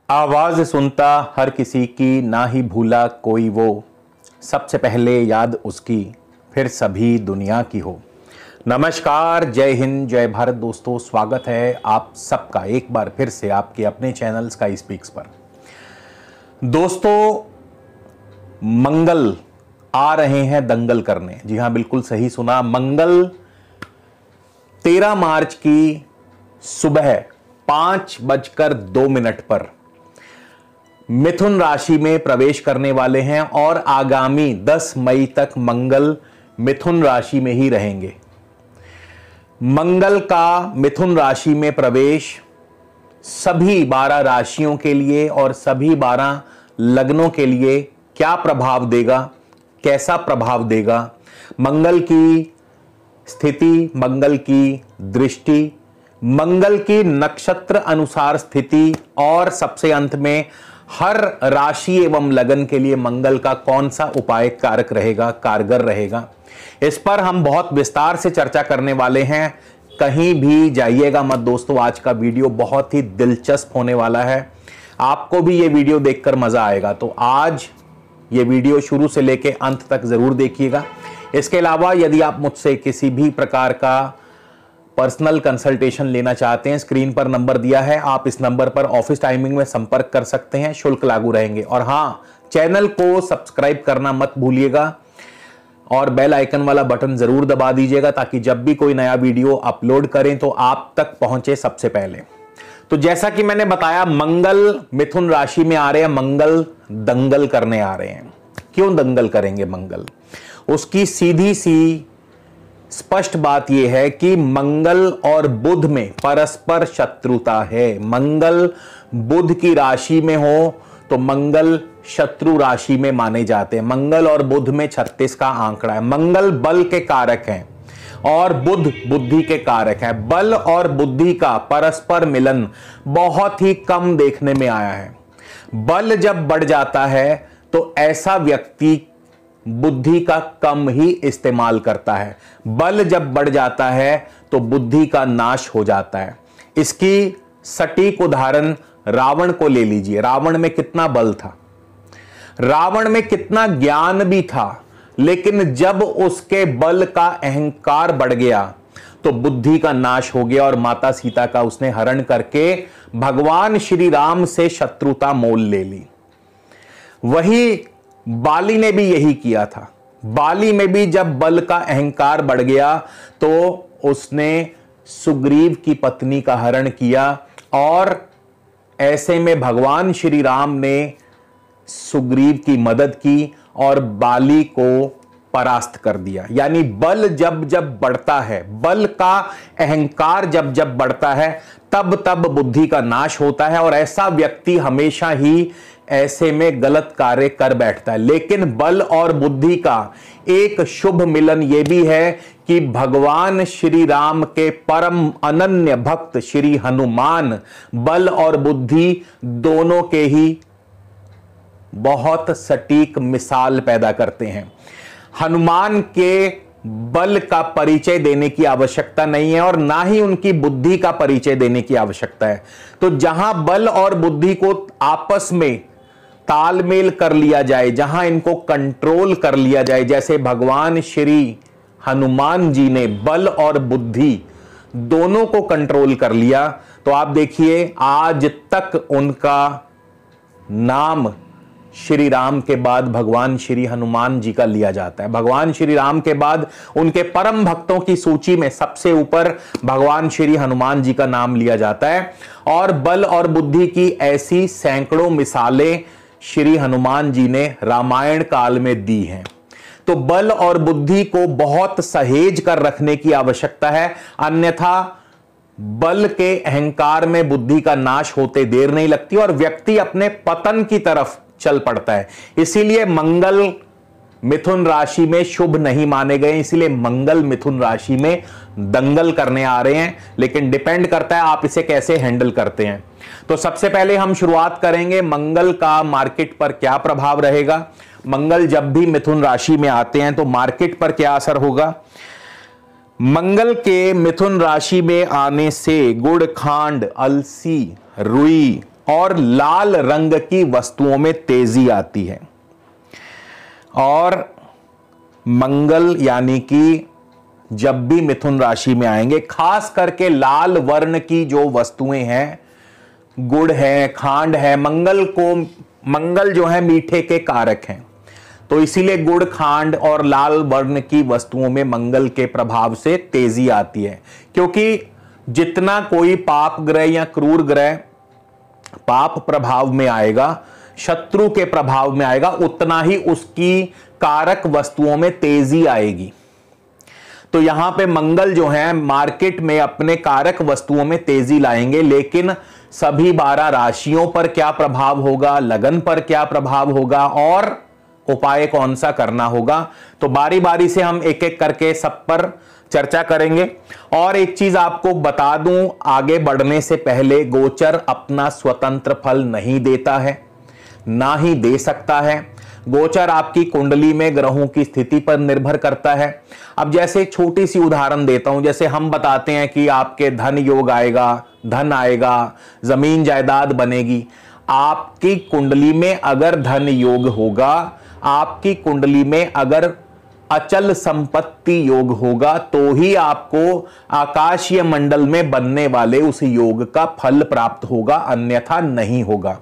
आवाज सुनता हर किसी की, ना ही भूला कोई वो, सबसे पहले याद उसकी, फिर सभी दुनिया की हो। नमस्कार, जय हिंद, जय भारत दोस्तों। स्वागत है आप सबका एक बार फिर से आपके अपने चैनल स्काई स्पीक्स पर। दोस्तों, मंगल आ रहे हैं दंगल करने। जी हां, बिल्कुल सही सुना। मंगल 13 मार्च की सुबह 5:02 पर मिथुन राशि में प्रवेश करने वाले हैं और आगामी 10 मई तक मंगल मिथुन राशि में ही रहेंगे। मंगल का मिथुन राशि में प्रवेश सभी 12 राशियों के लिए और सभी 12 लग्नों के लिए क्या प्रभाव देगा, कैसा प्रभाव देगा, मंगल की स्थिति, मंगल की दृष्टि, मंगल की नक्षत्र अनुसार स्थिति और सबसे अंत में हर राशि एवं लगन के लिए मंगल का कौन सा उपाय कारक रहेगा, कारगर रहेगा, इस पर हम बहुत विस्तार से चर्चा करने वाले हैं। कहीं भी जाइएगा मत दोस्तों, आज का वीडियो बहुत ही दिलचस्प होने वाला है। आपको भी ये वीडियो देखकर मजा आएगा, तो आज ये वीडियो शुरू से लेकर अंत तक जरूर देखिएगा। इसके अलावा यदि आप मुझसे किसी भी प्रकार का पर्सनल कंसल्टेशन लेना चाहते हैं, स्क्रीन पर नंबर दिया है, आप इस नंबर पर ऑफिस टाइमिंग में संपर्क कर सकते हैं। शुल्क लागू रहेंगे। और हां, चैनल को सब्सक्राइब करना मत भूलिएगा और बेल आइकन वाला बटन जरूर दबा दीजिएगा ताकि जब भी कोई नया वीडियो अपलोड करें तो आप तक पहुंचे सबसे पहले। तो जैसा कि मैंने बताया, मंगल मिथुन राशि में आ रहे हैं। मंगल दंगल करने आ रहे हैं। क्यों दंगल करेंगे मंगल? उसकी सीधी सी स्पष्ट बात यह है कि मंगल और बुध में परस्पर शत्रुता है। मंगल बुध की राशि में हो तो मंगल शत्रु राशि में माने जाते हैं। मंगल और बुध में 36 का आंकड़ा है। मंगल बल के कारक हैं और बुध बुद्धि के कारक है। बल और बुद्धि का परस्पर मिलन बहुत ही कम देखने में आया है। बल जब बढ़ जाता है तो ऐसा व्यक्ति बुद्धि का कम ही इस्तेमाल करता है। बल जब बढ़ जाता है तो बुद्धि का नाश हो जाता है। इसकी सटीक उदाहरण रावण को ले लीजिए। रावण में कितना बल था, रावण में कितना ज्ञान भी था, लेकिन जब उसके बल का अहंकार बढ़ गया तो बुद्धि का नाश हो गया और माता सीता का उसने हरण करके भगवान श्री राम से शत्रुता मोल ले ली। वही बाली ने भी यही किया था। बाली में भी जब बल का अहंकार बढ़ गया तो उसने सुग्रीव की पत्नी का हरण किया और ऐसे में भगवान श्री राम ने सुग्रीव की मदद की और बाली को परास्त कर दिया। यानी बल जब जब बढ़ता है, बल का अहंकार जब जब बढ़ता है, तब तब बुद्धि का नाश होता है और ऐसा व्यक्ति हमेशा ही ऐसे में गलत कार्य कर बैठता है। लेकिन बल और बुद्धि का एक शुभ मिलन यह भी है कि भगवान श्री राम के परम अनन्य भक्त श्री हनुमान बल और बुद्धि दोनों के ही बहुत सटीक मिसाल पैदा करते हैं। हनुमान के बल का परिचय देने की आवश्यकता नहीं है और ना ही उनकी बुद्धि का परिचय देने की आवश्यकता है। तो जहां बल और बुद्धि को आपस में तालमेल कर लिया जाए, जहां इनको कंट्रोल कर लिया जाए, जैसे भगवान श्री हनुमान जी ने बल और बुद्धि दोनों को कंट्रोल कर लिया, तो आप देखिए आज तक उनका नाम श्री राम के बाद भगवान श्री हनुमान जी का लिया जाता है। भगवान श्री राम के बाद उनके परम भक्तों की सूची में सबसे ऊपर भगवान श्री हनुमान जी का नाम लिया जाता है। और बल और बुद्धि की ऐसी सैकड़ों मिसालें श्री हनुमान जी ने रामायण काल में दी हैं। तो बल और बुद्धि को बहुत सहेज कर रखने की आवश्यकता है, अन्यथा बल के अहंकार में बुद्धि का नाश होते देर नहीं लगती और व्यक्ति अपने पतन की तरफ चल पड़ता है। इसीलिए मंगल मिथुन राशि में शुभ नहीं माने गए, इसीलिए मंगल मिथुन राशि में दंगल करने आ रहे हैं। लेकिन डिपेंड करता है आप इसे कैसे हैंडल करते हैं। तो सबसे पहले हम शुरुआत करेंगे मंगल का मार्केट पर क्या प्रभाव रहेगा। मंगल जब भी मिथुन राशि में आते हैं तो मार्केट पर क्या असर होगा। मंगल के मिथुन राशि में आने से गुड़, खांड, अलसी, रुई, और लाल रंग की वस्तुओं में तेजी आती है। और मंगल यानी कि जब भी मिथुन राशि में आएंगे, खास करके लाल वर्ण की जो वस्तुएं हैं, गुड़ है, खांड है, मंगल जो है मीठे के कारक हैं, तो इसीलिए गुड़, खांड और लाल वर्ण की वस्तुओं में मंगल के प्रभाव से तेजी आती है। क्योंकि जितना कोई पाप ग्रह या क्रूर ग्रह पाप प्रभाव में आएगा, शत्रु के प्रभाव में आएगा, उतना ही उसकी कारक वस्तुओं में तेजी आएगी। तो यहां पे मंगल जो है मार्केट में अपने कारक वस्तुओं में तेजी लाएंगे, लेकिन सभी 12 राशियों पर क्या प्रभाव होगा, लगन पर क्या प्रभाव होगा और उपाय कौन सा करना होगा, तो बारी बारी से हम एक एक करके सब पर चर्चा करेंगे। और एक चीज आपको बता दूं, आगे बढ़ने से पहले गोचर अपना स्वतंत्र फल नहीं देता है, ना ही दे सकता है। गोचर आपकी कुंडली में ग्रहों की स्थिति पर निर्भर करता है। अब जैसे छोटी सी उदाहरण देता हूं, जैसे हम बताते हैं कि आपके धन योग आएगा, धन आएगा, जमीन जायदाद बनेगी। आपकी कुंडली में अगर धन योग होगा, आपकी कुंडली में अगर अचल संपत्ति योग होगा, तो ही आपको आकाशीय मंडल में बनने वाले उस योग का फल प्राप्त होगा, अन्यथा नहीं होगा।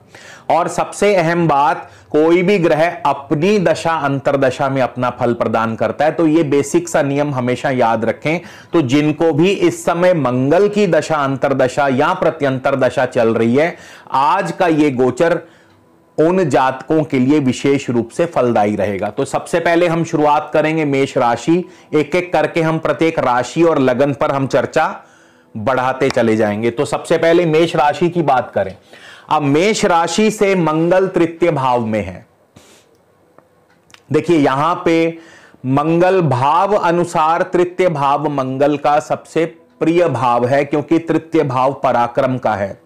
और सबसे अहम बात, कोई भी ग्रह अपनी दशा अंतरदशा में अपना फल प्रदान करता है, तो ये बेसिक सा नियम हमेशा याद रखें। तो जिनको भी इस समय मंगल की दशा अंतरदशा या प्रत्यंतर दशा चल रही है, आज का ये गोचर उन जातकों के लिए विशेष रूप से फलदायी रहेगा। तो सबसे पहले हम शुरुआत करेंगे मेष राशि, एक एक करके हम प्रत्येक राशि और लगन पर हम चर्चा बढ़ाते चले जाएंगे। तो सबसे पहले मेष राशि की बात करें। अब मेष राशि से मंगल तृतीय भाव में है। देखिए यहां पे मंगल भाव अनुसार तृतीय भाव मंगल का सबसे प्रिय भाव है, क्योंकि तृतीय भाव पराक्रम का है,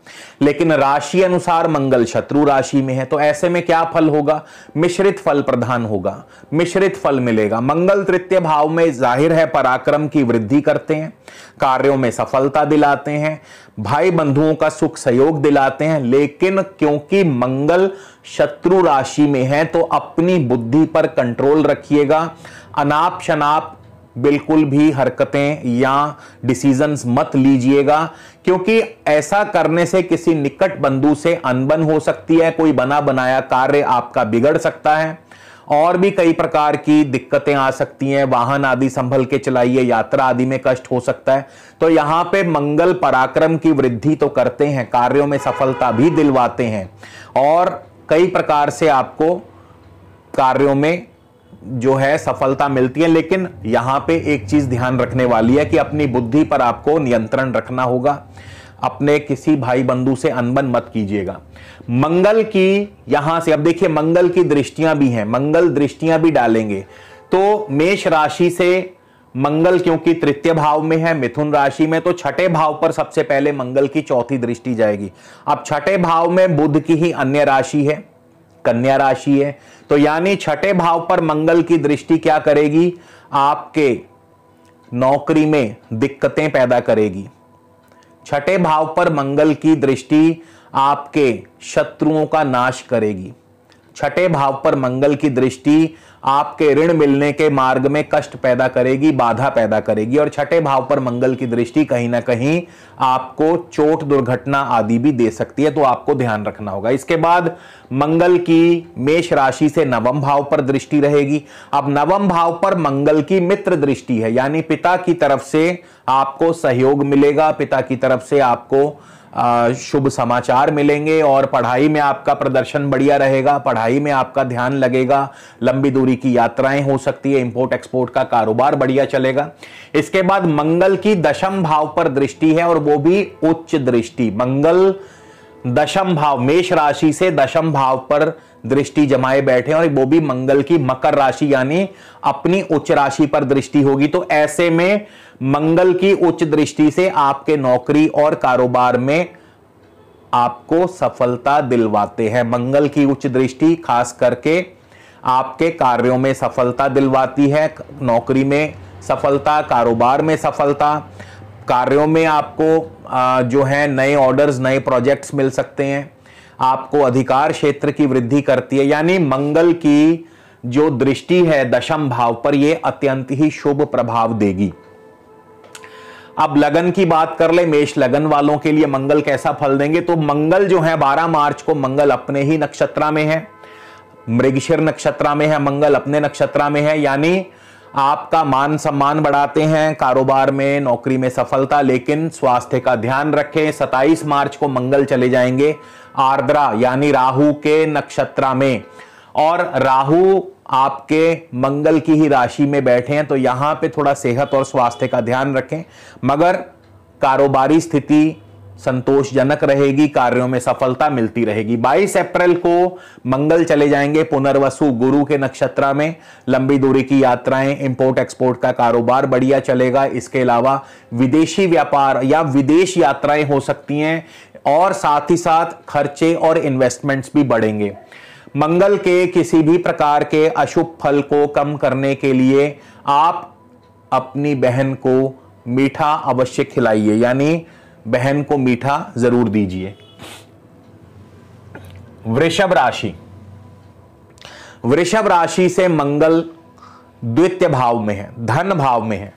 लेकिन राशि अनुसार मंगल शत्रु राशि में है। तो ऐसे में क्या फल होगा, मिश्रित फल प्रदान होगा, मिश्रित फल मिलेगा। मंगल तृतीय भाव में जाहिर है पराक्रम की वृद्धि करते हैं, कार्यों में सफलता दिलाते हैं, भाई बंधुओं का सुख सहयोग दिलाते हैं। लेकिन क्योंकि मंगल शत्रु राशि में है, तो अपनी बुद्धि पर कंट्रोल रखिएगा। अनाप शनाप बिल्कुल भी हरकतें या डिसीजंस मत लीजिएगा, क्योंकि ऐसा करने से किसी निकट बंधु से अनबन हो सकती है, कोई बना बनाया कार्य आपका बिगड़ सकता है, और भी कई प्रकार की दिक्कतें आ सकती हैं। वाहन आदि संभल के चलाइए, यात्रा आदि में कष्ट हो सकता है। तो यहां पे मंगल पराक्रम की वृद्धि तो करते हैं, कार्यों में सफलता भी दिलवाते हैं, और कई प्रकार से आपको कार्यों में जो है सफलता मिलती है। लेकिन यहां पे एक चीज ध्यान रखने वाली है कि अपनी बुद्धि पर आपको नियंत्रण रखना होगा, अपने किसी भाई बंधु से अनबन मत कीजिएगा। मंगल की यहां से, अब देखिए मंगल की दृष्टियां भी हैं, मंगल दृष्टियां भी डालेंगे। तो मेष राशि से मंगल क्योंकि तृतीय भाव में है मिथुन राशि में, तो छठे भाव पर सबसे पहले मंगल की चौथी दृष्टि जाएगी। अब छठे भाव में बुध की ही अन्य राशि है, कन्या राशि है, तो यानी छठे भाव पर मंगल की दृष्टि क्या करेगी, आपके नौकरी में दिक्कतें पैदा करेगी। छठे भाव पर मंगल की दृष्टि आपके शत्रुओं का नाश करेगी। छठे भाव पर मंगल की दृष्टि आपके ऋण मिलने के मार्ग में कष्ट पैदा करेगी, बाधा पैदा करेगी। और छठे भाव पर मंगल की दृष्टि कहीं ना कहीं आपको चोट दुर्घटना आदि भी दे सकती है, तो आपको ध्यान रखना होगा। इसके बाद मंगल की मेष राशि से नवम भाव पर दृष्टि रहेगी। अब नवम भाव पर मंगल की मित्र दृष्टि है, यानी पिता की तरफ से आपको सहयोग मिलेगा, पिता की तरफ से आपको शुभ समाचार मिलेंगे, और पढ़ाई में आपका प्रदर्शन बढ़िया रहेगा, पढ़ाई में आपका ध्यान लगेगा, लंबी दूरी की यात्राएं हो सकती है, इंपोर्ट एक्सपोर्ट का कारोबार बढ़िया चलेगा। इसके बाद मंगल की दशम भाव पर दृष्टि है, और वो भी उच्च दृष्टि। मंगल दशम भाव, मेष राशि से दशम भाव पर दृष्टि जमाए बैठे, और वो भी मंगल की मकर राशि यानी अपनी उच्च राशि पर दृष्टि होगी। तो ऐसे में मंगल की उच्च दृष्टि से आपके नौकरी और कारोबार में आपको सफलता दिलवाते हैं। मंगल की उच्च दृष्टि खास करके आपके कार्यों में सफलता दिलवाती है, नौकरी में सफलता, कारोबार में सफलता, कार्यों में आपको जो है नए ऑर्डर्स, नए प्रोजेक्ट्स मिल सकते हैं। आपको अधिकार क्षेत्र की वृद्धि करती है, यानी मंगल की जो दृष्टि है दशम भाव पर, यह अत्यंत ही शुभ प्रभाव देगी। अब लगन की बात कर ले, मेष लगन वालों के लिए मंगल कैसा फल देंगे। तो मंगल जो है 12 मार्च को मंगल अपने ही नक्षत्र में है, मृगशिर नक्षत्र में है, मंगल अपने नक्षत्र में है, यानी आपका मान सम्मान बढ़ाते हैं, कारोबार में नौकरी में सफलता, लेकिन स्वास्थ्य का ध्यान रखें। 27 मार्च को मंगल चले जाएंगे आर्द्रा यानी राहु के नक्षत्र में, और राहु आपके मंगल की ही राशि में बैठे हैं, तो यहां पे थोड़ा सेहत और स्वास्थ्य का ध्यान रखें, मगर कारोबारी स्थिति संतोषजनक रहेगी, कार्यों में सफलता मिलती रहेगी। 22 अप्रैल को मंगल चले जाएंगे पुनर्वसु गुरु के नक्षत्र में, लंबी दूरी की यात्राएं, इंपोर्ट एक्सपोर्ट का कारोबार बढ़िया चलेगा। इसके अलावा विदेशी व्यापार या विदेश यात्राएं हो सकती हैं, और साथ ही साथ खर्चे और इन्वेस्टमेंट्स भी बढ़ेंगे। मंगल के किसी भी प्रकार के अशुभ फल को कम करने के लिए आप अपनी बहन को मीठा अवश्य खिलाइए, यानी बहन को मीठा जरूर दीजिए। वृषभ राशि, वृषभ राशि से मंगल द्वितीय भाव में है, धन भाव में है,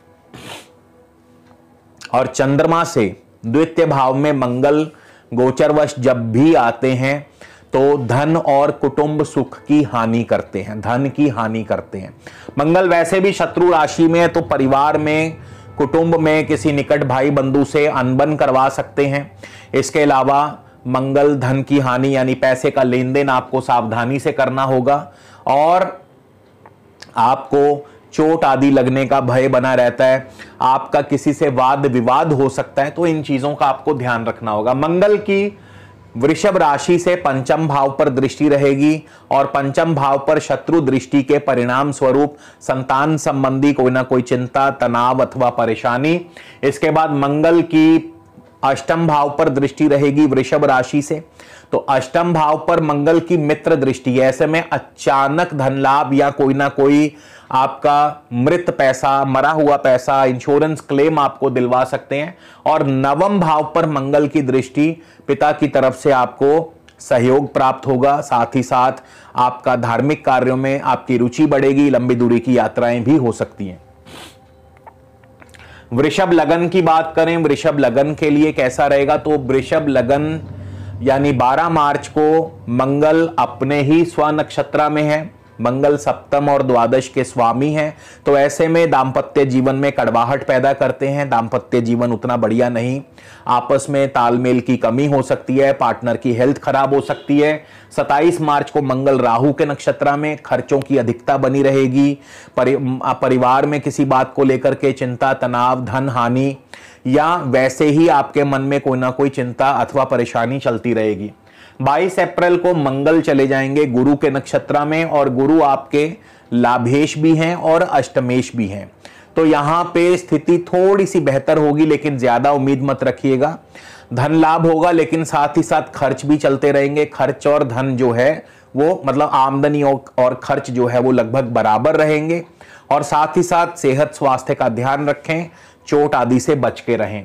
और चंद्रमा से द्वितीय भाव में मंगल गोचरवश जब भी आते हैं तो धन और कुटुंब सुख की हानि करते हैं, धन की हानि करते हैं। मंगल वैसे भी शत्रु राशि में है, तो परिवार में, कुटुंब में किसी निकट भाई बंधु से अनबन करवा सकते हैं। इसके अलावा मंगल धन की हानि यानी पैसे का लेन देन आपको सावधानी से करना होगा, और आपको चोट आदि लगने का भय बना रहता है, आपका किसी से वाद विवाद हो सकता है, तो इन चीजों का आपको ध्यान रखना होगा। मंगल की वृषभ राशि से पंचम भाव पर दृष्टि रहेगी, और पंचम भाव पर शत्रु दृष्टि के परिणाम स्वरूप संतान संबंधी कोई ना कोई चिंता, तनाव अथवा परेशानी। इसके बाद मंगल की अष्टम भाव पर दृष्टि रहेगी वृषभ राशि से, तो अष्टम भाव पर मंगल की मित्र दृष्टि है, ऐसे में अचानक धन लाभ या कोई ना कोई आपका मृत पैसा, मरा हुआ पैसा, इंश्योरेंस क्लेम आपको दिलवा सकते हैं। और नवम भाव पर मंगल की दृष्टि, पिता की तरफ से आपको सहयोग प्राप्त होगा, साथ ही साथ आपका धार्मिक कार्यों में आपकी रुचि बढ़ेगी, लंबी दूरी की यात्राएं भी हो सकती हैं। वृषभ लगन की बात करें, वृषभ लगन के लिए कैसा रहेगा, तो वृषभ लगन यानी 12 मार्च को मंगल अपने ही स्व नक्षत्र में है, मंगल सप्तम और द्वादश के स्वामी हैं, तो ऐसे में दांपत्य जीवन में कड़वाहट पैदा करते हैं, दांपत्य जीवन उतना बढ़िया नहीं, आपस में तालमेल की कमी हो सकती है, पार्टनर की हेल्थ खराब हो सकती है। 27 मार्च को मंगल राहु के नक्षत्र में, खर्चों की अधिकता बनी रहेगी, परिवार में किसी बात को लेकर के चिंता, तनाव, धन हानि, या वैसे ही आपके मन में कोई ना कोई चिंता अथवा परेशानी चलती रहेगी। 22 अप्रैल को मंगल चले जाएंगे गुरु के नक्षत्र में, और गुरु आपके लाभेश भी हैं और अष्टमेश भी हैं, तो यहां पे स्थिति थोड़ी सी बेहतर होगी, लेकिन ज्यादा उम्मीद मत रखिएगा। धन लाभ होगा, लेकिन साथ ही साथ खर्च भी चलते रहेंगे। खर्च और धन जो है वो मतलब आमदनी और खर्च जो है वो लगभग बराबर रहेंगे, और साथ ही साथ सेहत स्वास्थ्य का ध्यान रखें, चोट आदि से बच के रहें।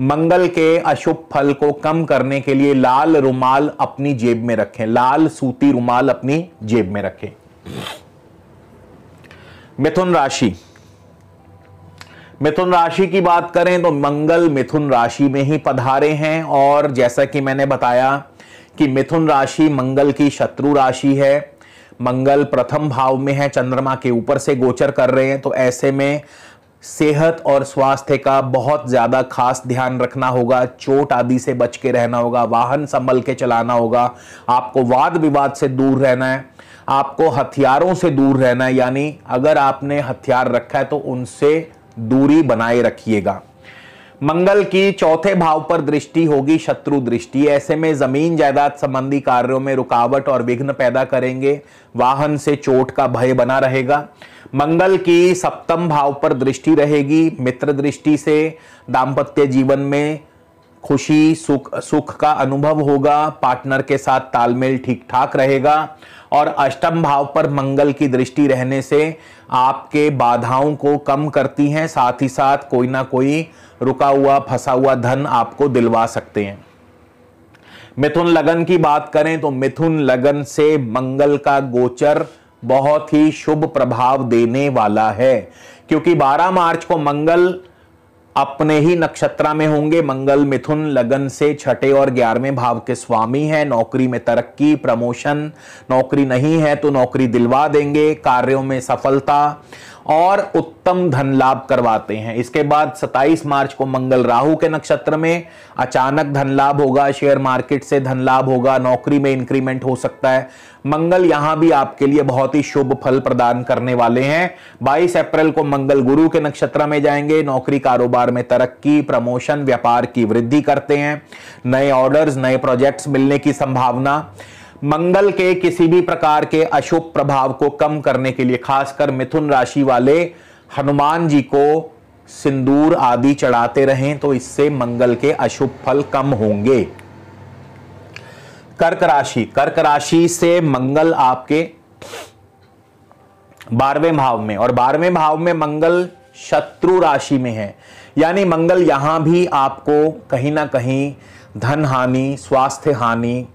मंगल के अशुभ फल को कम करने के लिए लाल रुमाल अपनी जेब में रखें, लाल सूती रुमाल अपनी जेब में रखें। मिथुन राशि, मिथुन राशि की बात करें तो मंगल मिथुन राशि में ही पधारे हैं, और जैसा कि मैंने बताया कि मिथुन राशि मंगल की शत्रु राशि है, मंगल प्रथम भाव में है, चंद्रमा के ऊपर से गोचर कर रहे हैं, तो ऐसे में सेहत और स्वास्थ्य का बहुत ज्यादा खास ध्यान रखना होगा, चोट आदि से बच के रहना होगा, वाहन संभल के चलाना होगा, आपको वाद विवाद से दूर रहना है, आपको हथियारों से दूर रहना है, यानी अगर आपने हथियार रखा है तो उनसे दूरी बनाए रखिएगा। मंगल की चौथे भाव पर दृष्टि होगी शत्रु दृष्टि, ऐसे में जमीन जायदाद संबंधी कार्यों में रुकावट और विघ्न पैदा करेंगे, वाहन से चोट का भय बना रहेगा। मंगल की सप्तम भाव पर दृष्टि रहेगी मित्र दृष्टि से, दांपत्य जीवन में खुशी सुख का अनुभव होगा, पार्टनर के साथ तालमेल ठीक ठाक रहेगा, और अष्टम भाव पर मंगल की दृष्टि रहने से आपके बाधाओं को कम करती हैं, साथ ही साथ कोई ना कोई रुका हुआ फंसा हुआ धन आपको दिलवा सकते हैं। मिथुन लगन की बात करें तो मिथुन लगन से मंगल का गोचर बहुत ही शुभ प्रभाव देने वाला है, क्योंकि 12 मार्च को मंगल अपने ही नक्षत्र में होंगे। मंगल मिथुन लगन से छठे और 11वें भाव के स्वामी हैं। नौकरी में तरक्की, प्रमोशन, नौकरी नहीं है तो नौकरी दिलवा देंगे, कार्यों में सफलता और उत्तम धन लाभ करवाते हैं। इसके बाद 27 मार्च को मंगल राहु के नक्षत्र में, अचानक धन लाभ होगा, शेयर मार्केट से धन लाभ होगा, नौकरी में इंक्रीमेंट हो सकता है। मंगल यहां भी आपके लिए बहुत ही शुभ फल प्रदान करने वाले हैं। 22 अप्रैल को मंगल गुरु के नक्षत्र में जाएंगे। नौकरी कारोबार में तरक्की, प्रमोशन, व्यापार की वृद्धि करते हैं। नए ऑर्डर्स, नए प्रोजेक्ट्स मिलने की संभावना। मंगल के किसी भी प्रकार के अशुभ प्रभाव को कम करने के लिए खासकर मिथुन राशि वाले हनुमान जी को सिंदूर आदि चढ़ाते रहें तो इससे मंगल के अशुभ फल कम होंगे। कर्क राशि, कर्क राशि से मंगल आपके 12वें भाव में, और 12वें भाव में मंगल शत्रु राशि में है, यानी मंगल यहां भी आपको कहीं ना कहीं धन हानि, स्वास्थ्य हानि,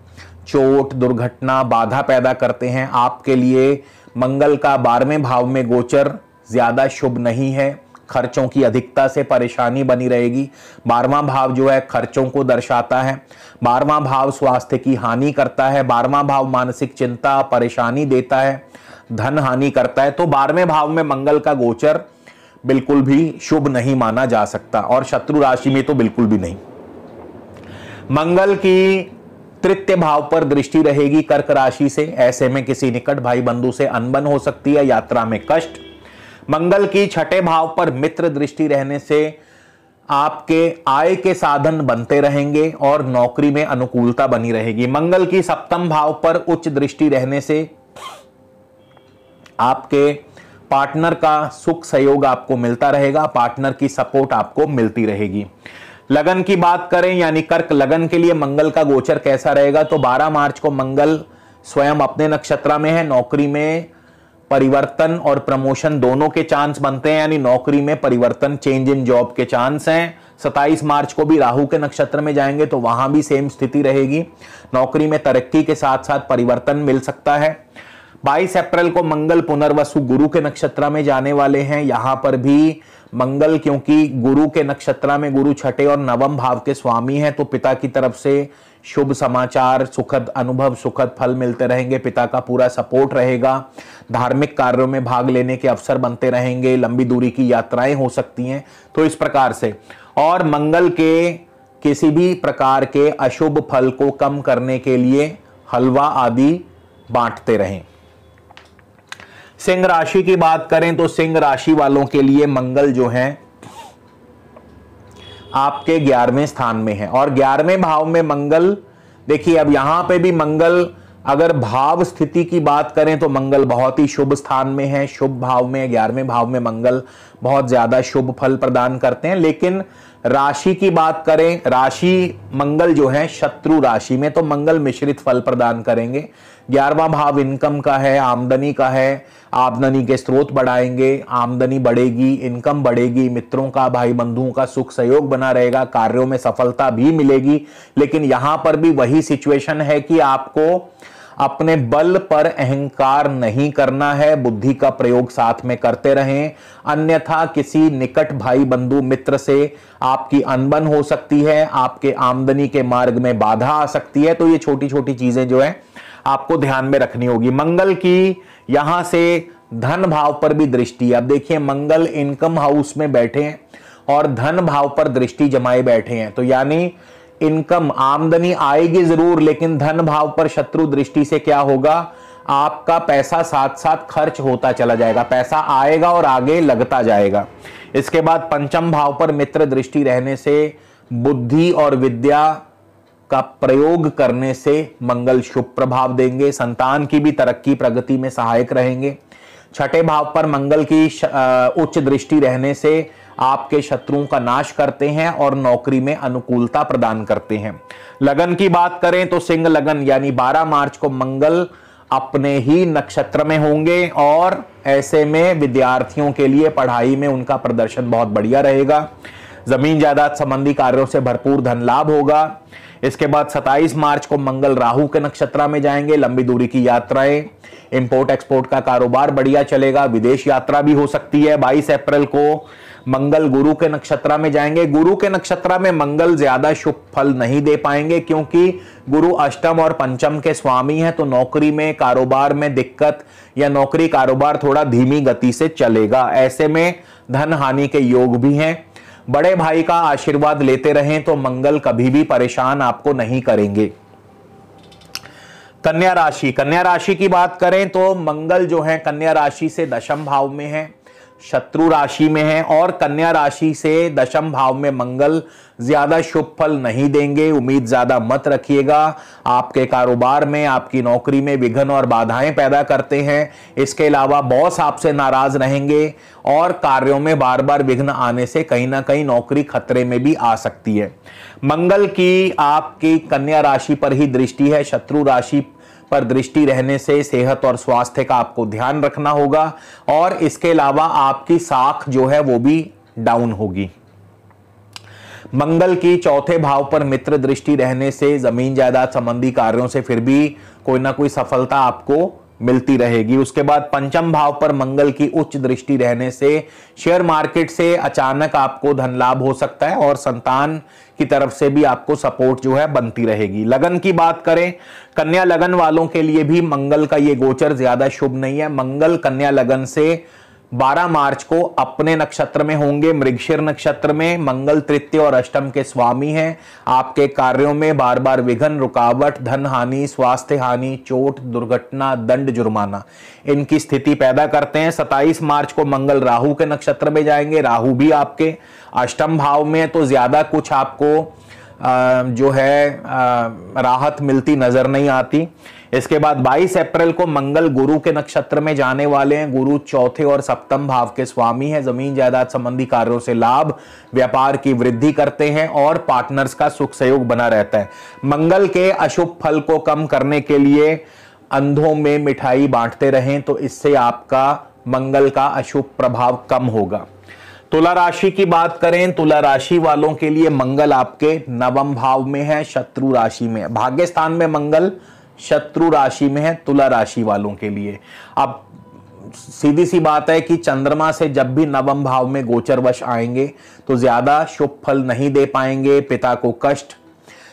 चोट, दुर्घटना, बाधा पैदा करते हैं। आपके लिए मंगल का 12वें भाव में गोचर ज्यादा शुभ नहीं है। खर्चों की अधिकता से परेशानी बनी रहेगी। 12वां भाव जो है खर्चों को दर्शाता है। 12वां भाव स्वास्थ्य की हानि करता है। 12वां भाव मानसिक चिंता, परेशानी देता है, धन हानि करता है। तो 12वें भाव में मंगल का गोचर बिल्कुल भी शुभ नहीं माना जा सकता, और शत्रु राशि में तो बिल्कुल भी नहीं। मंगल की तृतीय भाव पर दृष्टि रहेगी कर्क राशि से, ऐसे में किसी निकट भाई बंधु से अनबन हो सकती है, यात्रा में कष्ट। मंगल की छठे भाव पर मित्र दृष्टि रहने से आपके आय के साधन बनते रहेंगे और नौकरी में अनुकूलता बनी रहेगी। मंगल की सप्तम भाव पर उच्च दृष्टि रहने से आपके पार्टनर का सुख सहयोग आपको मिलता रहेगा, पार्टनर की सपोर्ट आपको मिलती रहेगी। लगन की बात करें यानी कर्क लगन के लिए मंगल का गोचर कैसा रहेगा, तो 12 मार्च को मंगल स्वयं अपने नक्षत्र में है। नौकरी में परिवर्तन और प्रमोशन दोनों के चांस बनते हैं, यानी नौकरी में परिवर्तन, चेंज इन जॉब के चांस हैं। 27 मार्च को भी राहु के नक्षत्र में जाएंगे तो वहां भी सेम स्थिति रहेगी। नौकरी में तरक्की के साथ साथ परिवर्तन मिल सकता है। 22 अप्रैल को मंगल पुनर्वसु गुरु के नक्षत्र में जाने वाले हैं। यहां पर भी मंगल, क्योंकि गुरु के नक्षत्र में गुरु छठे और नवम भाव के स्वामी हैं, तो पिता की तरफ से शुभ समाचार, सुखद अनुभव, सुखद फल मिलते रहेंगे। पिता का पूरा सपोर्ट रहेगा। धार्मिक कार्यों में भाग लेने के अवसर बनते रहेंगे। लंबी दूरी की यात्राएं हो सकती हैं। तो इस प्रकार से, और मंगल के किसी भी प्रकार के अशुभ फल को कम करने के लिए हलवा आदि बांटते रहें। सिंह राशि की बात करें तो सिंह राशि वालों के लिए मंगल जो है आपके 11वें स्थान में है, और 11वें भाव में मंगल, देखिए अब यहां पे भी मंगल, अगर भाव स्थिति की बात करें तो मंगल बहुत ही शुभ स्थान में है, शुभ भाव में। 11वें भाव में मंगल बहुत ज्यादा शुभ फल प्रदान करते हैं। लेकिन राशि की बात करें, राशि मंगल जो है शत्रु राशि में, तो मंगल मिश्रित फल प्रदान करेंगे। 11वां भाव इनकम का है, आमदनी का है। आमदनी के स्रोत बढ़ाएंगे, आमदनी बढ़ेगी, इनकम बढ़ेगी, मित्रों का, भाई बंधुओं का सुख सहयोग बना रहेगा, कार्यों में सफलता भी मिलेगी। लेकिन यहां पर भी वही सिचुएशन है कि आपको अपने बल पर अहंकार नहीं करना है, बुद्धि का प्रयोग साथ में करते रहें, अन्यथा किसी निकट भाई बंधु मित्र से आपकी अनबन हो सकती है, आपके आमदनी के मार्ग में बाधा आ सकती है। तो ये छोटी छोटी चीजें जो है आपको ध्यान में रखनी होगी। मंगल की यहां से धन भाव पर भी दृष्टि, अब देखिए मंगल इनकम हाउस में बैठे हैं और धन भाव पर दृष्टि जमाए बैठे हैं, तो यानी इनकम, आमदनी आएगी जरूर, लेकिन धन भाव पर शत्रु दृष्टि से क्या होगा, आपका पैसा साथ साथ खर्च होता चला जाएगा, पैसा आएगा और आगे लगता जाएगा। इसके बाद पंचम भाव पर मित्र दृष्टि रहने से बुद्धि और विद्या का प्रयोग करने से मंगल शुभ प्रभाव देंगे। संतान की भी तरक्की प्रगति में सहायक रहेंगे। छठे भाव पर मंगल की उच्च दृष्टि रहने से आपके शत्रुओं का नाश करते हैं और नौकरी में अनुकूलता प्रदान करते हैं। लगन की बात करें तो सिंह लगन, यानी 12 मार्च को मंगल अपने ही नक्षत्र में होंगे, और ऐसे में विद्यार्थियों के लिए पढ़ाई में उनका प्रदर्शन बहुत बढ़िया रहेगा। जमीन जायदाद संबंधी कार्यों से भरपूर धन लाभ होगा। इसके बाद 27 मार्च को मंगल राहु के नक्षत्र में जाएंगे, लंबी दूरी की यात्राएं, इंपोर्ट एक्सपोर्ट का कारोबार बढ़िया चलेगा, विदेश यात्रा भी हो सकती है। 22 अप्रैल को मंगल गुरु के नक्षत्र में जाएंगे। गुरु के नक्षत्र में मंगल ज्यादा शुभ फल नहीं दे पाएंगे क्योंकि गुरु अष्टम और पंचम के स्वामी हैं, तो नौकरी में कारोबार में दिक्कत या नौकरी कारोबार थोड़ा धीमी गति से चलेगा। ऐसे में धन हानि के योग भी हैं। बड़े भाई का आशीर्वाद लेते रहें तो मंगल कभी भी परेशान आपको नहीं करेंगे। कन्या राशि, कन्या राशि की बात करें तो मंगल जो है कन्या राशि से दशम भाव में है, शत्रु राशि में है, और कन्या राशि से दशम भाव में मंगल ज्यादा शुभ फल नहीं देंगे। उम्मीद ज्यादा मत रखिएगा। आपके कारोबार में, आपकी नौकरी में विघ्न और बाधाएं पैदा करते हैं। इसके अलावा बॉस आपसे नाराज रहेंगे और कार्यों में बार बार विघ्न आने से कहीं ना कहीं नौकरी खतरे में भी आ सकती है। मंगल की आपकी कन्या राशि पर ही दृष्टि है। शत्रु राशि पर दृष्टि रहने से सेहत और स्वास्थ्य का आपको ध्यान रखना होगा, और इसके अलावा आपकी साख जो है वो भी डाउन होगी। मंगल की चौथे भाव पर मित्र दृष्टि रहने से जमीन जायदाद संबंधी कार्यों से फिर भी कोई ना कोई सफलता आपको मिलती रहेगी। उसके बाद पंचम भाव पर मंगल की उच्च दृष्टि रहने से शेयर मार्केट से अचानक आपको धन लाभ हो सकता है, और संतान की तरफ से भी आपको सपोर्ट जो है बनती रहेगी। लगन की बात करें, कन्या लगन वालों के लिए भी मंगल का ये गोचर ज्यादा शुभ नहीं है। मंगल कन्या लगन से 12 मार्च को अपने नक्षत्र में होंगे, मृगशिर नक्षत्र में। मंगल तृतीय और अष्टम के स्वामी हैं। आपके कार्यों में बार बार विघ्न, रुकावट, धन हानि, स्वास्थ्य हानि, चोट, दुर्घटना, दंड, जुर्माना इनकी स्थिति पैदा करते हैं। 27 मार्च को मंगल राहु के नक्षत्र में जाएंगे। राहु भी आपके अष्टम भाव में है, तो ज्यादा कुछ आपको जो है राहत मिलती नजर नहीं आती। इसके बाद 22 अप्रैल को मंगल गुरु के नक्षत्र में जाने वाले हैं। गुरु चौथे और सप्तम भाव के स्वामी हैं। जमीन जायदाद संबंधी कार्यों से लाभ, व्यापार की वृद्धि करते हैं, और पार्टनर्स का सुख सहयोग बना रहता है। मंगल के अशुभ फल को कम करने के लिए अंधों में मिठाई बांटते रहें, तो इससे आपका मंगल का अशुभ प्रभाव कम होगा। तुला राशि की बात करें, तुला राशि वालों के लिए मंगल आपके नवम भाव में है, शत्रु राशि में। भाग्य स्थान में मंगल शत्रु राशि में है तुला राशि वालों के लिए। अब सीधी सी बात है कि चंद्रमा से जब भी नवम भाव में गोचरवश आएंगे तो ज्यादा शुभ फल नहीं दे पाएंगे। पिता को कष्ट,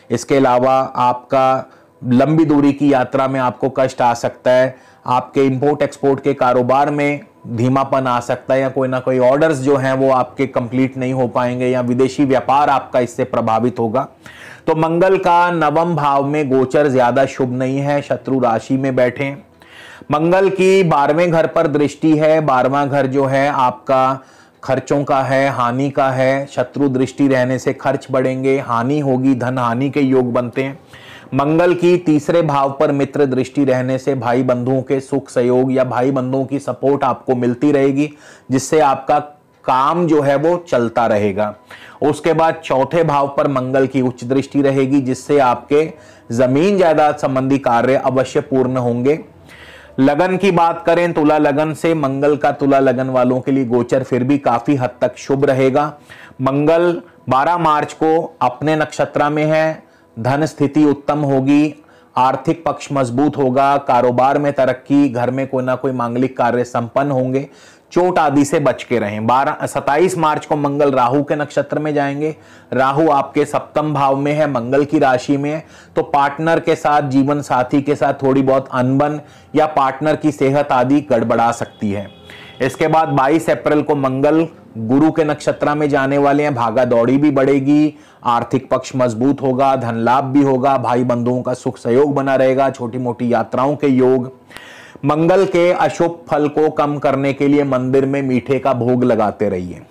इसके अलावा आपका लंबी दूरी की यात्रा में आपको कष्ट आ सकता है। आपके इंपोर्ट एक्सपोर्ट के कारोबार में धीमापन आ सकता है, या कोई ना कोई ऑर्डर्स जो हैं वो आपके कंप्लीट नहीं हो पाएंगे, या विदेशी व्यापार आपका इससे प्रभावित होगा। तो मंगल का नवम भाव में गोचर ज्यादा शुभ नहीं है, शत्रु राशि में बैठे। मंगल की 12वें घर पर दृष्टि है। 12वां घर जो है आपका खर्चों का है, हानि का है। शत्रु दृष्टि रहने से खर्च बढ़ेंगे, हानि होगी, धन हानि के योग बनते हैं। मंगल की तीसरे भाव पर मित्र दृष्टि रहने से भाई बंधुओं के सुख सहयोग या भाई बंधुओं की सपोर्ट आपको मिलती रहेगी, जिससे आपका काम जो है वो चलता रहेगा। उसके बाद चौथे भाव पर मंगल की उच्च दृष्टि रहेगी, जिससे आपके जमीन जायदाद संबंधी कार्य अवश्य पूर्ण होंगे। लगन की बात करें, तुला लगन से मंगल का तुला लगन वालों के लिए गोचर फिर भी काफी हद तक शुभ रहेगा। मंगल 12 मार्च को अपने नक्षत्र में है। धन स्थिति उत्तम होगी, आर्थिक पक्ष मजबूत होगा, कारोबार में तरक्की, घर में कोई ना कोई मांगलिक कार्य संपन्न होंगे। चोट आदि से बच के रहें। 27 मार्च को मंगल राहु के नक्षत्र में जाएंगे। राहु आपके सप्तम भाव में है, मंगल की राशि में है, तो पार्टनर के साथ, जीवन साथी के साथ थोड़ी बहुत अनबन या पार्टनर की सेहत आदि गड़बड़ा सकती है। इसके बाद 22 अप्रैल को मंगल गुरु के नक्षत्र में जाने वाले हैं। भागा दौड़ी भी बढ़ेगी, आर्थिक पक्ष मजबूत होगा, धन लाभ भी होगा, भाई बंधुओं का सुख सहयोग बना रहेगा, छोटी मोटी यात्राओं के योग। मंगल के अशुभ फल को कम करने के लिए मंदिर में मीठे का भोग लगाते रहिए।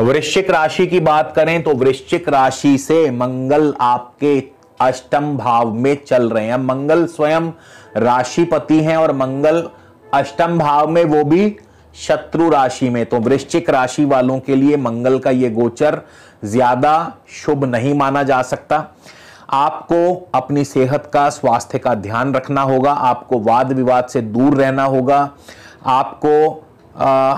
वृश्चिक राशि की बात करें तो वृश्चिक राशि से मंगल आपके अष्टम भाव में चल रहे हैं। मंगल स्वयं राशिपति हैं और मंगल अष्टम भाव में, वो भी शत्रु राशि में। तो वृश्चिक राशि वालों के लिए मंगल का ये गोचर ज्यादा शुभ नहीं माना जा सकता। आपको अपनी सेहत का, स्वास्थ्य का ध्यान रखना होगा। आपको वाद विवाद से दूर रहना होगा। आपको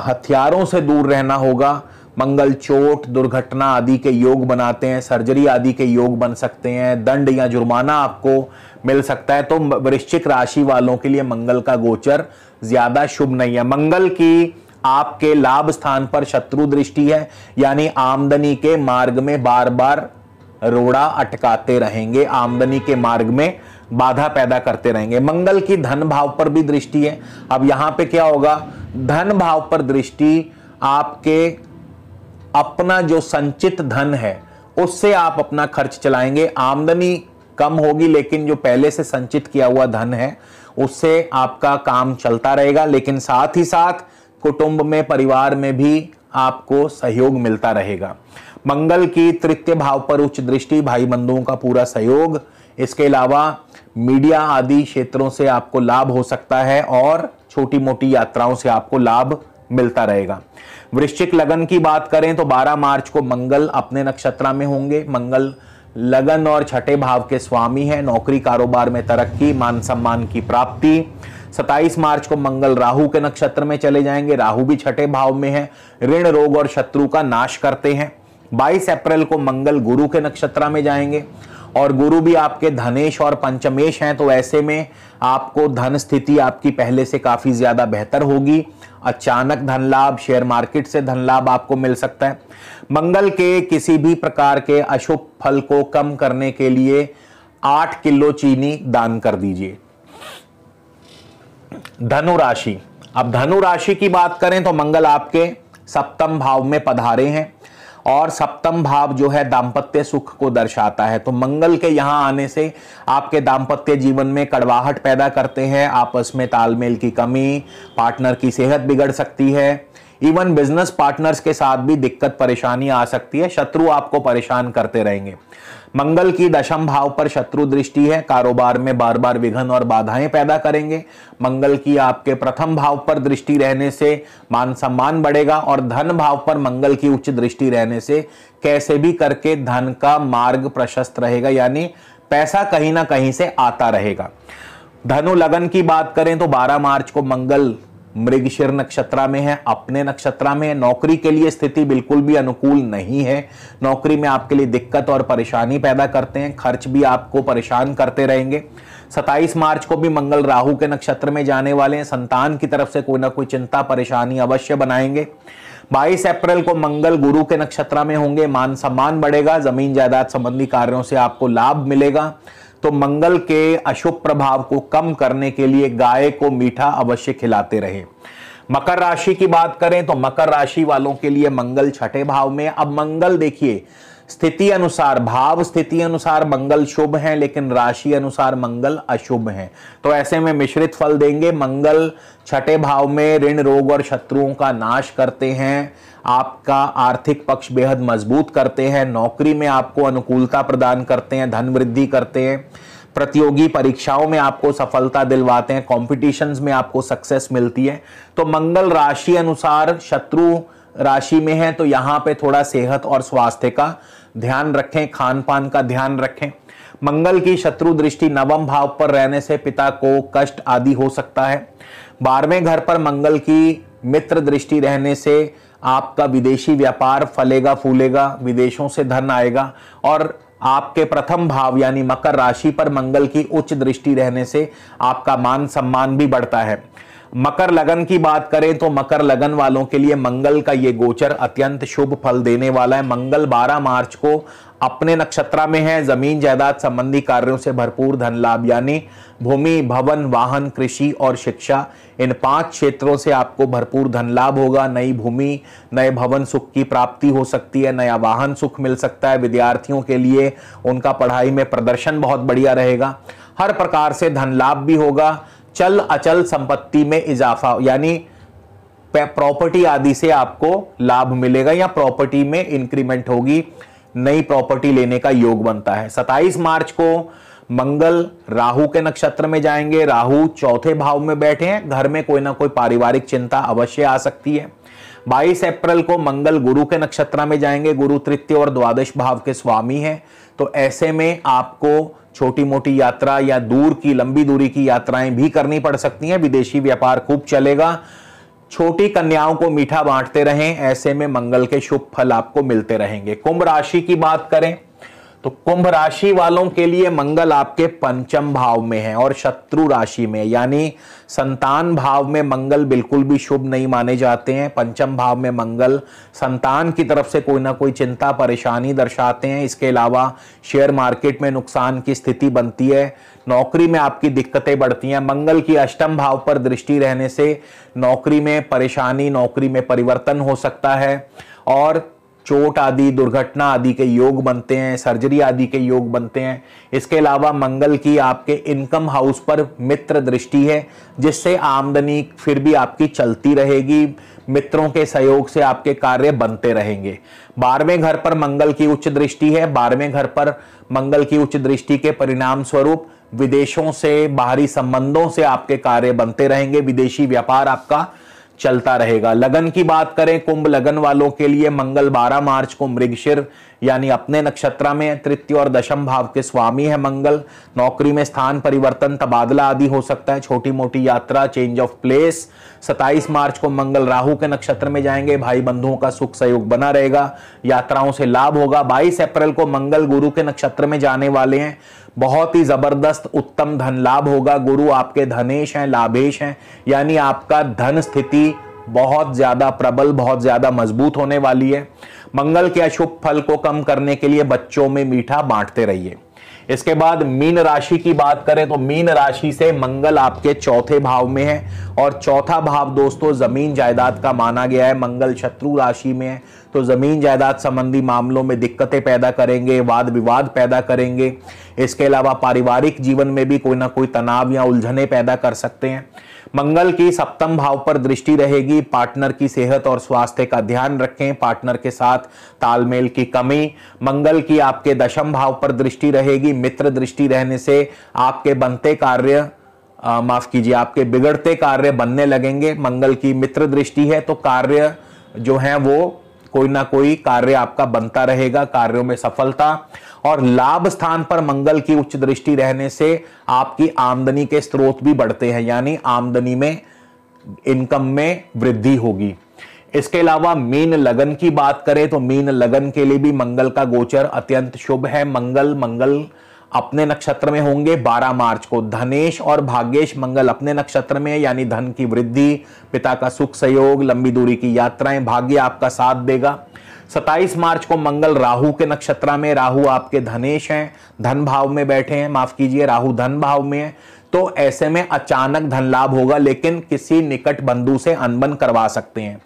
हथियारों से दूर रहना होगा। मंगल चोट, दुर्घटना आदि के योग बनाते हैं, सर्जरी आदि के योग बन सकते हैं, दंड या जुर्माना आपको मिल सकता है। तो वृश्चिक राशि वालों के लिए मंगल का गोचर ज्यादा शुभ नहीं है। मंगल की आपके लाभ स्थान पर शत्रु दृष्टि है, यानी आमदनी के मार्ग में बार बार रोड़ा अटकाते रहेंगे, आमदनी के मार्ग में बाधा पैदा करते रहेंगे। मंगल की धन भाव पर भी दृष्टि है। अब यहां पे क्या होगा, धन भाव पर दृष्टि आपके अपना जो संचित धन है उससे आप अपना खर्च चलाएंगे। आमदनी कम होगी लेकिन जो पहले से संचित किया हुआ धन है उससे आपका काम चलता रहेगा, लेकिन साथ ही साथ कुटुंब में, परिवार में भी आपको सहयोग मिलता रहेगा। मंगल की तृतीय भाव पर उच्च दृष्टि, भाई बंधुओं का पूरा सहयोग, इसके अलावा मीडिया आदि क्षेत्रों से आपको लाभ हो सकता है और छोटी मोटी यात्राओं से आपको लाभ मिलता रहेगा। वृश्चिक लगन की बात करें तो 12 मार्च को मंगल अपने नक्षत्र में होंगे। मंगल लगन और छठे भाव के स्वामी हैं। नौकरी कारोबार में तरक्की, मान सम्मान की प्राप्ति। 27 मार्च को मंगल राहु के नक्षत्र में चले जाएंगे। राहु भी छठे भाव में है, ऋण, रोग और शत्रु का नाश करते हैं। 22 अप्रैल को मंगल गुरु के नक्षत्र में जाएंगे और गुरु भी आपके धनेश और पंचमेश हैं, तो ऐसे में आपको धन स्थिति आपकी पहले से काफी ज्यादा बेहतर होगी। अचानक धन लाभ, शेयर मार्केट से धन लाभ आपको मिल सकता है। मंगल के किसी भी प्रकार के अशुभ फल को कम करने के लिए 8 किलो चीनी दान कर दीजिए। धनु राशि, अब धनु राशि की बात करें तो मंगल आपके सप्तम भाव में पधारे हैं और सप्तम भाव जो है दांपत्य सुख को दर्शाता है। तो मंगल के यहां आने से आपके दांपत्य जीवन में कड़वाहट पैदा करते हैं, आपस में तालमेल की कमी, पार्टनर की सेहत बिगड़ सकती है, इवन बिजनेस पार्टनर्स के साथ भी दिक्कत परेशानी आ सकती है, शत्रु आपको परेशान करते रहेंगे। मंगल की दशम भाव पर शत्रु दृष्टि है, कारोबार में बार बार विघ्न और बाधाएं पैदा करेंगे। मंगल की आपके प्रथम भाव पर दृष्टि रहने से मान सम्मान बढ़ेगा और धन भाव पर मंगल की उच्च दृष्टि रहने से कैसे भी करके धन का मार्ग प्रशस्त रहेगा, यानी पैसा कहीं ना कहीं से आता रहेगा। धनु लगन की बात करें तो 12 मार्च को मंगल मृगशिर नक्षत्र में है, अपने नक्षत्र में है। नौकरी के लिए स्थिति बिल्कुल भी अनुकूल नहीं है, नौकरी में आपके लिए दिक्कत और परेशानी पैदा करते हैं, खर्च भी आपको परेशान करते रहेंगे। 27 मार्च को भी मंगल राहु के नक्षत्र में जाने वाले हैं, संतान की तरफ से कोई ना कोई चिंता परेशानी अवश्य बनाएंगे। 22 अप्रैल को मंगल गुरु के नक्षत्र में होंगे, मान सम्मान बढ़ेगा, जमीन जायदाद संबंधी कार्यों से आपको लाभ मिलेगा। तो मंगल के अशुभ प्रभाव को कम करने के लिए गाय को मीठा अवश्य खिलाते रहे। मकर राशि की बात करें तो मकर राशि वालों के लिए मंगल छठे भाव में। अब मंगल देखिए स्थिति अनुसार, भाव स्थिति अनुसार मंगल शुभ हैं, लेकिन राशि अनुसार मंगल अशुभ हैं, तो ऐसे में मिश्रित फल देंगे। मंगल छठे भाव में ऋण, रोग और शत्रुओं का नाश करते हैं, आपका आर्थिक पक्ष बेहद मजबूत करते हैं, नौकरी में आपको अनुकूलता प्रदान करते हैं, धन वृद्धि करते हैं, प्रतियोगी परीक्षाओं में आपको सफलता दिलवाते हैं, कॉम्पिटिशन्स में आपको सक्सेस मिलती है। तो मंगल राशि अनुसार शत्रु राशि में है, तो यहां पे थोड़ा सेहत और स्वास्थ्य का ध्यान रखें, खान पान का ध्यान रखें। मंगल की शत्रु दृष्टि नवम भाव पर रहने से पिता को कष्ट आदि हो सकता है। 12वें घर पर मंगल की मित्र दृष्टि रहने से आपका विदेशी व्यापार फलेगा फूलेगा, विदेशों से धन आएगा। और आपके प्रथम भाव यानी मकर राशि पर मंगल की उच्च दृष्टि रहने से आपका मान सम्मान भी बढ़ता है। मकर लगन की बात करें तो मकर लगन वालों के लिए मंगल का ये गोचर अत्यंत शुभ फल देने वाला है। मंगल 12 मार्च को अपने नक्षत्र में है, जमीन जायदाद संबंधी कार्यों से भरपूर धन लाभ, यानी भूमि, भवन, वाहन, कृषि और शिक्षा, इन 5 क्षेत्रों से आपको भरपूर धन लाभ होगा। नई भूमि, नए भवन सुख की प्राप्ति हो सकती है, नया वाहन सुख मिल सकता है। विद्यार्थियों के लिए उनका पढ़ाई में प्रदर्शन बहुत बढ़िया रहेगा, हर प्रकार से धन लाभ भी होगा। चल अचल संपत्ति में इजाफा, यानी प्रॉपर्टी आदि से आपको लाभ मिलेगा या प्रॉपर्टी में इंक्रीमेंट होगी, नई प्रॉपर्टी लेने का योग बनता है। 27 मार्च को मंगल राहु के नक्षत्र में जाएंगे, राहु चौथे भाव में बैठे हैं, घर में कोई ना कोई पारिवारिक चिंता अवश्य आ सकती है। 22 अप्रैल को मंगल गुरु के नक्षत्र में जाएंगे, गुरु तृतीय और द्वादश भाव के स्वामी हैं, तो ऐसे में आपको छोटी मोटी यात्रा या दूर की लंबी दूरी की यात्राएं भी करनी पड़ सकती हैं, विदेशी व्यापार खूब चलेगा। छोटी कन्याओं को मीठा बांटते रहें, ऐसे में मंगल के शुभ फल आपको मिलते रहेंगे। कुंभ राशि की बात करें तो कुंभ राशि वालों के लिए मंगल आपके पंचम भाव में है और शत्रु राशि में, यानी संतान भाव में मंगल बिल्कुल भी शुभ नहीं माने जाते हैं। पंचम भाव में मंगल संतान की तरफ से कोई ना कोई चिंता परेशानी दर्शाते हैं। इसके अलावा शेयर मार्केट में नुकसान की स्थिति बनती है, नौकरी में आपकी दिक्कतें बढ़ती हैं। मंगल की अष्टम भाव पर दृष्टि रहने से नौकरी में परेशानी, नौकरी में परिवर्तन हो सकता है और चोट आदि, दुर्घटना आदि के योग बनते हैं, सर्जरी आदि के योग बनते हैं। इसके अलावा मंगल की आपके इनकम हाउस पर मित्र दृष्टि है, जिससे आमदनी फिर भी आपकी चलती रहेगी। मित्रों के सहयोग से आपके कार्य बनते रहेंगे। 12वें घर पर मंगल की उच्च दृष्टि है। 12वें घर पर मंगल की उच्च दृष्टि के परिणाम स्वरूप विदेशों से, बाहरी संबंधों से आपके कार्य बनते रहेंगे। विदेशी व्यापार आपका चलता रहेगा। लगन की बात करें, कुंभ लगन वालों के लिए मंगल 12 मार्च को मृगशिर यानी अपने नक्षत्र में तृतीय और दशम भाव के स्वामी है मंगल। नौकरी में स्थान परिवर्तन, तबादला आदि हो सकता है, छोटी मोटी यात्रा, चेंज ऑफ प्लेस। 27 मार्च को मंगल राहु के नक्षत्र में जाएंगे, भाई बंधुओं का सुख सहयोग बना रहेगा, यात्राओं से लाभ होगा। 22 अप्रैल को मंगल गुरु के नक्षत्र में जाने वाले हैं, बहुत ही जबरदस्त उत्तम धन लाभ होगा। गुरु आपके धनेश हैं, लाभेश हैं, यानी आपका धन स्थिति बहुत ज्यादा प्रबल, बहुत ज्यादा मजबूत होने वाली है। मंगल के अशुभ फल को कम करने के लिए बच्चों में मीठा बांटते रहिए। इसके बाद मीन राशि की बात करें तो मीन राशि से मंगल आपके चौथे भाव में है और चौथा भाव दोस्तों जमीन जायदाद का माना गया है। मंगल शत्रु राशि में है तो जमीन जायदाद संबंधी मामलों में दिक्कतें पैदा करेंगे, वाद विवाद पैदा करेंगे। इसके अलावा पारिवारिक जीवन में भी कोई ना कोई तनाव या उलझने पैदा कर सकते हैं। मंगल की सप्तम भाव पर दृष्टि रहेगी। पार्टनर की सेहत और स्वास्थ्य का ध्यान रखें, पार्टनर के साथ तालमेल की कमी। मंगल की आपके दशम भाव पर दृष्टि रहेगी। मित्र दृष्टि रहने से आपके बनते कार्य आपके बिगड़ते कार्य बनने लगेंगे। मंगल की मित्र दृष्टि है तो कार्य जो है वो कोई ना कोई कार्य आपका बनता रहेगा, कार्यों में सफलता। और लाभ स्थान पर मंगल की उच्च दृष्टि रहने से आपकी आमदनी के स्रोत भी बढ़ते हैं, यानी आमदनी में, इनकम में वृद्धि होगी। इसके अलावा मीन लगन की बात करें तो मीन लगन के लिए भी मंगल का गोचर अत्यंत शुभ है। मंगल अपने नक्षत्र में होंगे 12 मार्च को। धनेश और भाग्येश मंगल अपने नक्षत्र में, यानी धन की वृद्धि, पिता का सुख सहयोग, लंबी दूरी की यात्राएं, भाग्य आपका साथ देगा। 27 मार्च को मंगल राहु के नक्षत्र में, राहु आपके धनेश हैं, धन भाव में बैठे हैं, माफ कीजिए राहु धन भाव में है, तो ऐसे में अचानक धन लाभ होगा, लेकिन किसी निकट बंधु से अनबन करवा सकते हैं।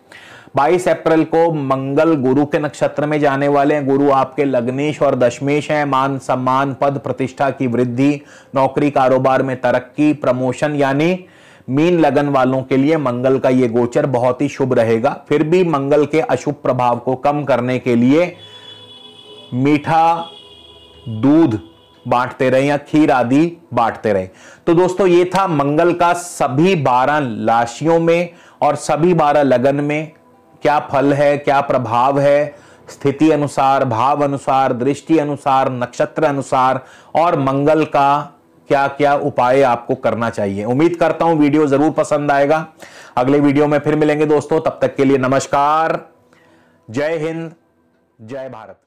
22 अप्रैल को मंगल गुरु के नक्षत्र में जाने वाले हैं। गुरु आपके लग्नेश और दशमेश हैं। मान सम्मान, पद प्रतिष्ठा की वृद्धि, नौकरी कारोबार में तरक्की, प्रमोशन, यानी मीन लगन वालों के लिए मंगल का यह गोचर बहुत ही शुभ रहेगा। फिर भी मंगल के अशुभ प्रभाव को कम करने के लिए मीठा दूध बांटते रहे या खीर आदि बांटते रहे। तो दोस्तों ये था मंगल का सभी 12 राशियों में और सभी 12 लगन में क्या फल है, क्या प्रभाव है, स्थिति अनुसार, भाव अनुसार, दृष्टि अनुसार, नक्षत्र अनुसार, और मंगल का क्या क्या उपाय आपको करना चाहिए। उम्मीद करता हूं वीडियो जरूर पसंद आएगा। अगले वीडियो में फिर मिलेंगे दोस्तों, तब तक के लिए नमस्कार, जय हिंद, जय भारत।